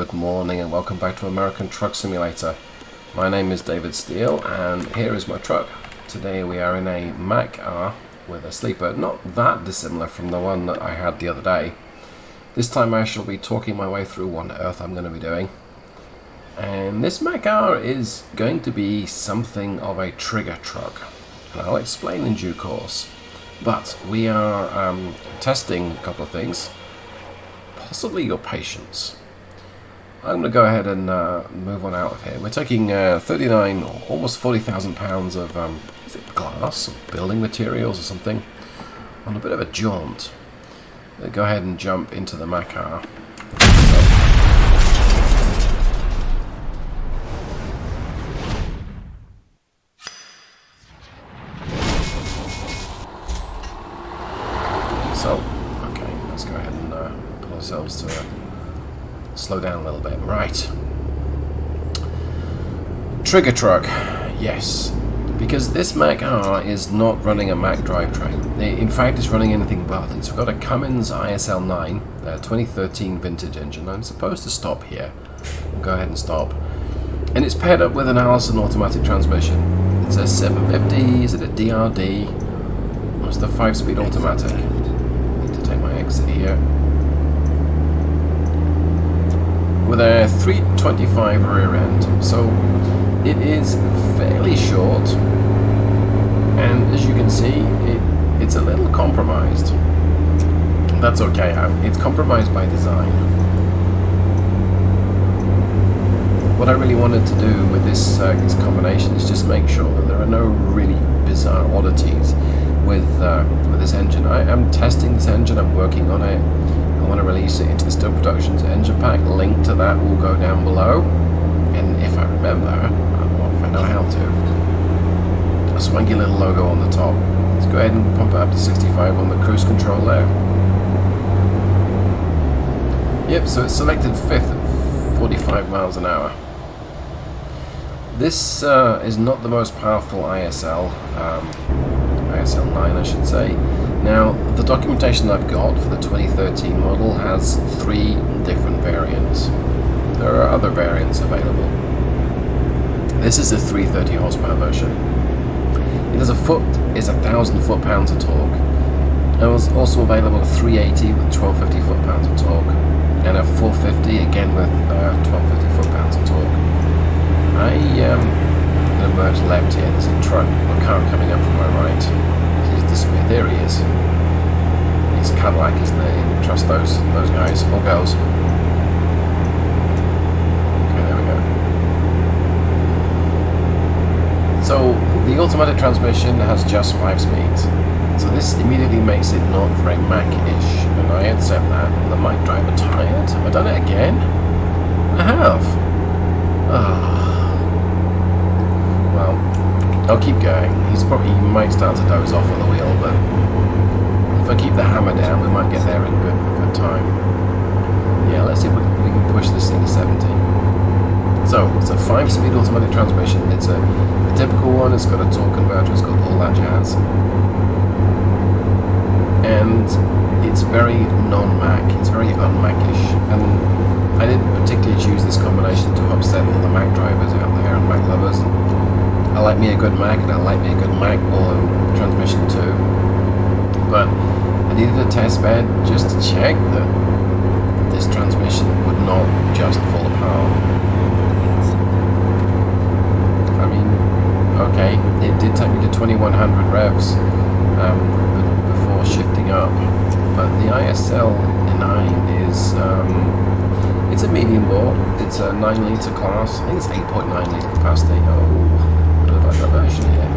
Good morning and welcome back to American Truck Simulator. My name is David Steele and here is my truck. Today we are in a Mack R with a sleeper, not that dissimilar from the one that I had the other day. This time I shall be talking my way through what on earth I'm going to be doing. And this Mack R is going to be something of a trigger truck, and I'll explain in due course. But we are testing a couple of things, possibly your patience. I'm going to go ahead and move on out of here. We're taking 39 or almost 40,000 pounds of is it glass or building materials or something on a bit of a jaunt. Let's go ahead and jump into the Mack R. Okay, let's go ahead and pull ourselves to slow down a little bit. Right. Trigger truck. Yes. Because this Mack R is not running a Mack drivetrain. In fact, it's running anything but. It's got a Cummins ISL9, 2013 vintage engine. I'm supposed to stop here. I'll go ahead and stop. And it's paired up with an Allison automatic transmission. It's a 750. Is it a DRD? Or it's the 5-speed automatic? Take my exit here with a 325 rear end, so it is fairly short, and as you can see it's a little compromised. That's okay, it's compromised by design. What I really wanted to do with this combination is just make sure that there are no really bizarre oddities with this engine. I am testing this engine, I'm working on it. I want to release it into the Steel Productions engine pack. Link to that will go down below. And if I remember, or if I know how to, a swanky little logo on the top. Let's go ahead and pump it up to 65 on the cruise control there. Yep, so it's selected 5th at 45 miles an hour. This is not the most powerful ISL. ISL9 I should say. Now the documentation I've got for the 2013 model has 3 different variants. There are other variants available. This is the 330 horsepower version. It has is 1,000 foot-pounds of torque. It was also available a 380 with 1,250 foot-pounds of torque, and a 450 again with 1,250 foot-pounds of torque. I emerged left here. There's a car coming up from my right. He's disappeared. There he is. It's Cadillac, isn't it? Trust those guys or girls. Okay, there we go. So the automatic transmission has just 5 speeds. So this immediately makes it not very Mack-ish, and I accept that. The Mack driver tired? Have I done it again? I have. Well, I'll keep going. He might start to doze off on the wheel, but if I keep the hammer down, we might get there in good time. Yeah, let's see if we can push this thing to 70. So, it's a 5-speed automatic transmission. It's a typical one. It's got a torque converter. It's got all that jazz. And it's very non-Mack. It's very un-Mack-ish. And I didn't particularly choose this combination to upset all the Mack drivers out there and Mack lovers. I like me a good Mack, and I like me a good Mack transmission too. But I needed a test bed just to check that this transmission would not just fall apart. I mean, okay, it did take me to 2,100 revs before shifting up. But the ISL9 is it's a medium bore. It's a 9-litre class. I think it's 8.9 litre capacity. Diversion here.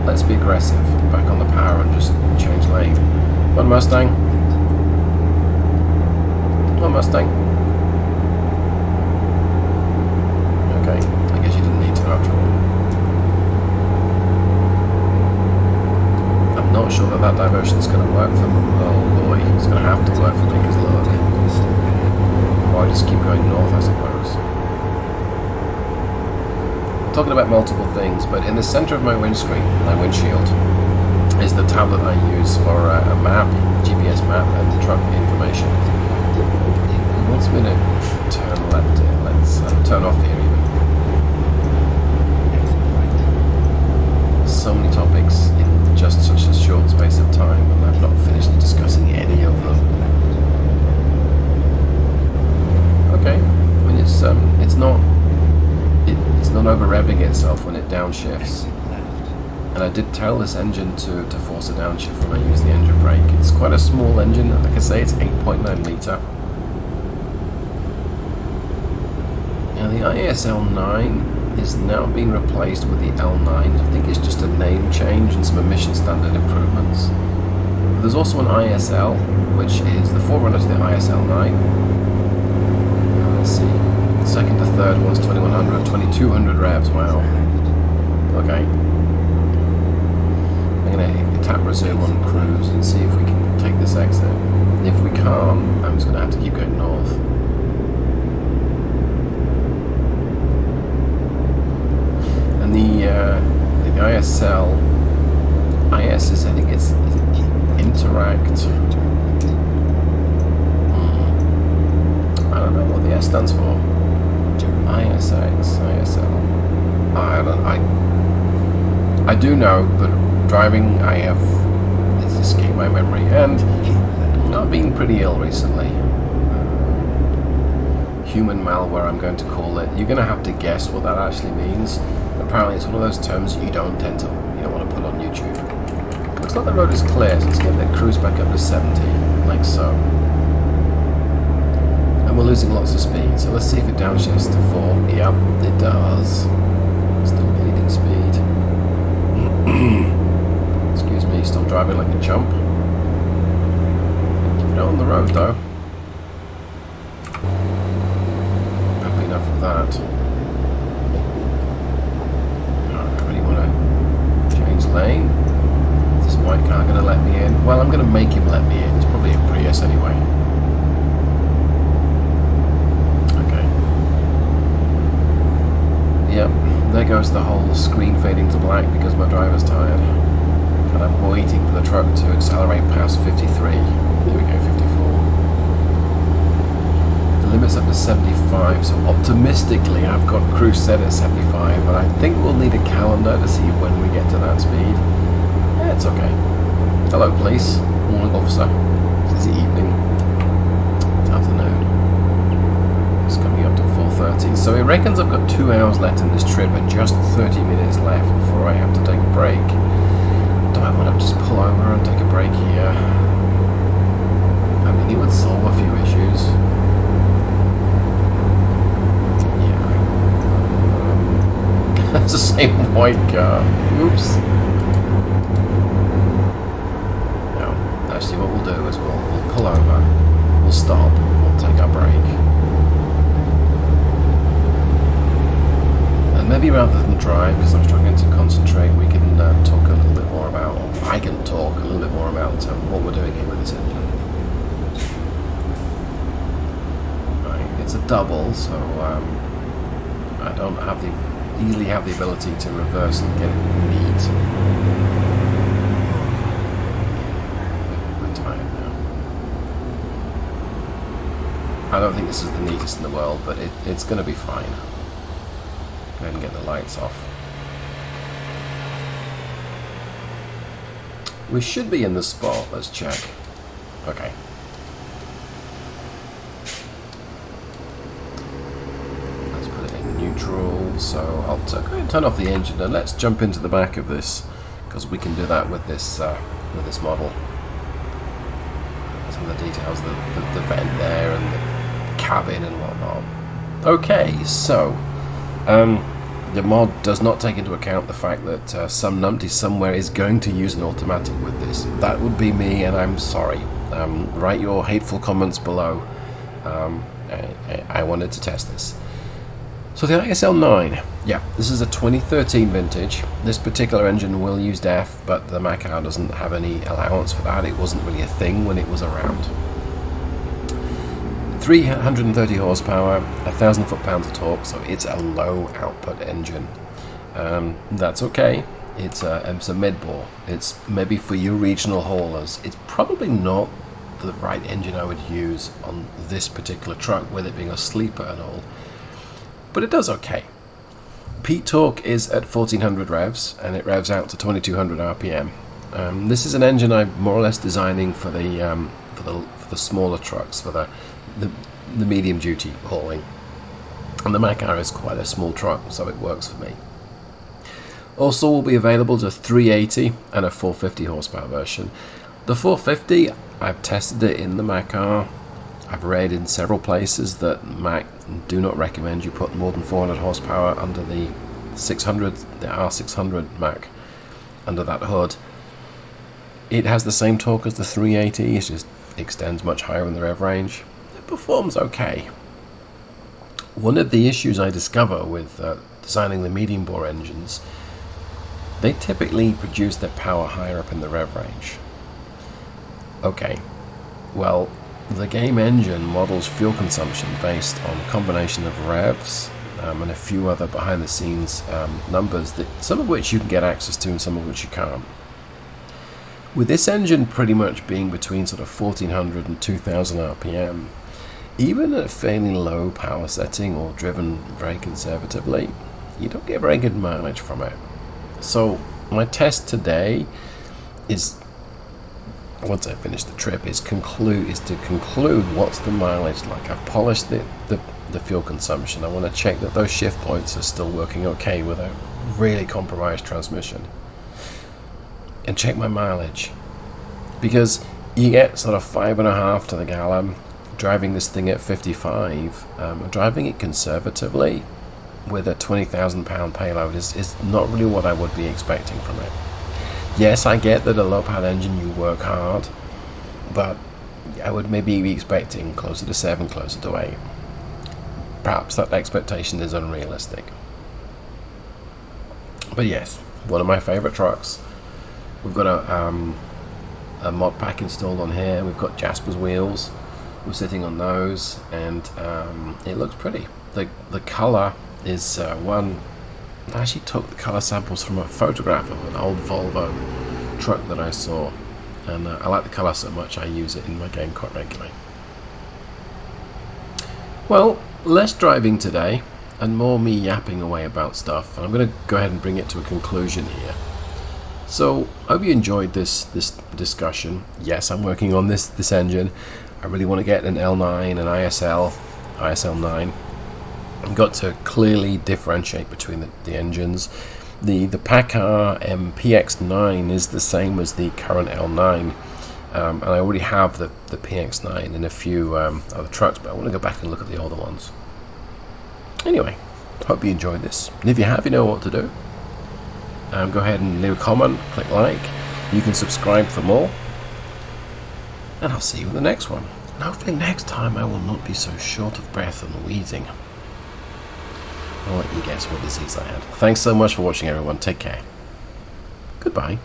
Let's be aggressive. Back on the power and just change lane. One Mustang. Okay, I guess you didn't need to after all. I'm not sure that diversion is going to work for me. Oh boy, it's going to have to work for me because look. Or I just keep going north, I suppose. Talking about multiple things, but in the center of my windshield, is the tablet I use for a map, GPS map, and truck information. wants me to turn left here. Let's turn off here even. There's so many topics in just such a short space of time, and I've not finished discussing any of them. Okay, I mean it's not over revving itself when it downshifts. And I did tell this engine to force a downshift when I use the engine brake. It's quite a small engine, like I say, it's 8.9 litre. Now the ISL9 is now being replaced with the L9. I think it's just a name change and some emission standard improvements. But there's also an ISL, which is the forerunner to the ISL9. Let's see, second to third one's 2100, 2200 revs, wow. Okay. I'm going to tap resume on cruise and see if we can take this exit. And if we can't, I'm just going to have to keep going north. And the ISL, IS is, I think it's Interact. I don't know what the S stands for. ISX, ISL. I do know, but driving, it's escaped my memory, and I've been pretty ill recently. Human malware, I'm going to call it. You're going to have to guess what that actually means. Apparently, it's one of those terms you don't want to put on YouTube. Looks like the road is clear, so let's get the cruise back up to 70, like so. And we're losing lots of speed, so let's see if it downshifts to 4. Yep, it does. Still bleeding speed. Excuse me, still driving like a chump. Keep it on the road though. Happy enough of that. I really want to change lane. Is this white car going to let me in? Well, I'm going to make him let me in. It's probably a Prius anyway. Okay. Yep, there goes the whole screen fading to black because my driver's tired. And I'm waiting for the truck to accelerate past 53. There we go, 54. The limit's up to 75, so optimistically I've got cruise set at 75, but I think we'll need a calendar to see when we get to that speed. Yeah, it's okay. Hello, police. Morning, officer. Is it evening? It's afternoon. It's coming up to 4:30. So it reckons I've got 2 hours left in this trip and just 30 minutes left before I have to take a break. Do I want to just pull over and take a break here? I mean, it would solve a few issues. Yeah. That's the same white car. Oops. No, actually what we'll do is we'll pull over, we'll stop, we'll take our break. And maybe rather than drive, because I'm struggling to concentrate, we can talk a little bit more about, or I can talk a little bit more about what we're doing here with this engine. Right, it's a double, so I don't easily have the ability to reverse and get it neat. I'm tired now. I don't think this is the neatest in the world, but it's going to be fine. Go ahead and get the lights off. We should be in the spot. Let's check. Okay. Let's put it in neutral. So I'll go ahead and turn off the engine and let's jump into the back of this, because we can do that with this model. Some of the details, the vent there and the cabin and whatnot. Okay, so the mod does not take into account the fact that some numpty somewhere is going to use an automatic with this. That would be me, and I'm sorry. Write your hateful comments below. I wanted to test this. So the ISL9, yeah, this is a 2013 vintage. This particular engine will use DEF, but the Mack R doesn't have any allowance for that. It wasn't really a thing when it was around. 330 horsepower, 1,000 foot-pounds of torque, so it's a low output engine. That's okay. It's a mid-bore. It's maybe for your regional haulers. It's probably not the right engine I would use on this particular truck, with it being a sleeper and all. But it does okay. Peak torque is at 1400 revs, and it revs out to 2200 RPM. This is an engine I'm more or less designing for the smaller trucks, for the medium duty hauling. And the Mack R is quite a small truck, so it works for me. Also will be available to 380 and a 450 horsepower version. The 450, I've tested it in the Mack R. I've read in several places that Mack do not recommend you put more than 400 horsepower under the 600, the R600 Mack, under that hood. It has the same torque as the 380, it just extends much higher in the rev range. It performs okay. One of the issues I discover with designing the medium bore engines, they typically produce their power higher up in the rev range. Okay, well, the game engine models fuel consumption based on a combination of revs and a few other behind the scenes numbers, that some of which you can get access to and some of which you can't. With this engine pretty much being between sort of 1400 and 2000 RPM, even at a fairly low power setting or driven very conservatively, you don't get very good mileage from it. So my test today is, once I finish the trip, is to conclude what's the mileage like. I've polished the fuel consumption. I want to check that those shift points are still working okay with a really compromised transmission, and check my mileage, because you get sort of 5.5 to the gallon driving this thing at 55. Driving it conservatively with a 20,000 pound payload is not really what I would be expecting from it. Yes, I get that a low powered engine, you work hard, but I would maybe be expecting closer to 7, closer to 8. Perhaps that expectation is unrealistic. But yes, one of my favorite trucks. We've got a mod pack installed on here. We've got Jasper's wheels. We're sitting on those, and it looks pretty. The color is one. I actually took the color samples from a photograph of an old Volvo truck that I saw, and I like the color so much I use it in my game quite regularly. Well, less driving today and more me yapping away about stuff, and I'm going to go ahead and bring it to a conclusion here. So I hope you enjoyed this discussion. Yes, I'm working on this engine. I really want to get an L9 and ISL9. I've got to clearly differentiate between the engines. The Mack R PX9 is the same as the current L9, and I already have the PX9 in a few other trucks, but I want to go back and look at the older ones. Anyway, hope you enjoyed this, and if you have, you know what to do. Go ahead and leave a comment, click like. You can subscribe for more, and I'll see you in the next one. And hopefully next time I will not be so short of breath and wheezing. I'll let you guess what disease I had. Thanks so much for watching, everyone. Take care. Goodbye.